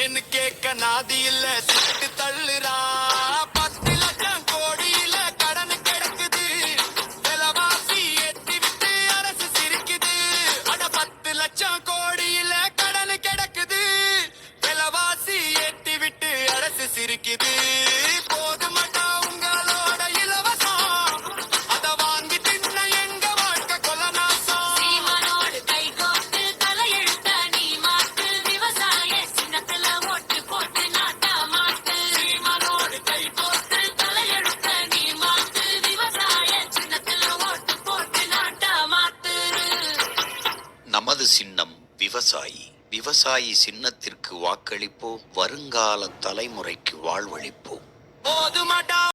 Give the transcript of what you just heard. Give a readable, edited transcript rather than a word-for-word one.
ஏன்னு கேட்க நாதி இல்ல சுட்டு தள்ளுறா 10 லட்சம் கோடியில கடன் கிடக்குது விலவாசி ஏத்தி விட்டு அரசு சிரிக்குது அட 10 லட்சம் கோடியில கடன் கிடக்குது விலவாசி ஏத்தி விட்டு அரசு சிரிக்குது போதுமட்டா உங்களோட இலவசம் அத வாங்கி தின்ன எங்க வாழ்க்கை கொலநாசம் சீமானோடு கை கோர்த்து தலையெழுத்த நீ மாத்து விவசாய சின்னத்துல ஓட்டு போட்டு நாட்டா மாத்து சீமானோடு கை கோர்த்து தலையெழுத்த நீ மாத்து விவசாய சின்னத்துல ஓட்டு போட்டு நாட்டா மாத்து நமது சின்னம் விவசாயி. விவசாயி சின்னத்திற்கு வாக்களிப்போம். வருங்கால தலைமுறைக்கு வாழ்வளிப்போம். போது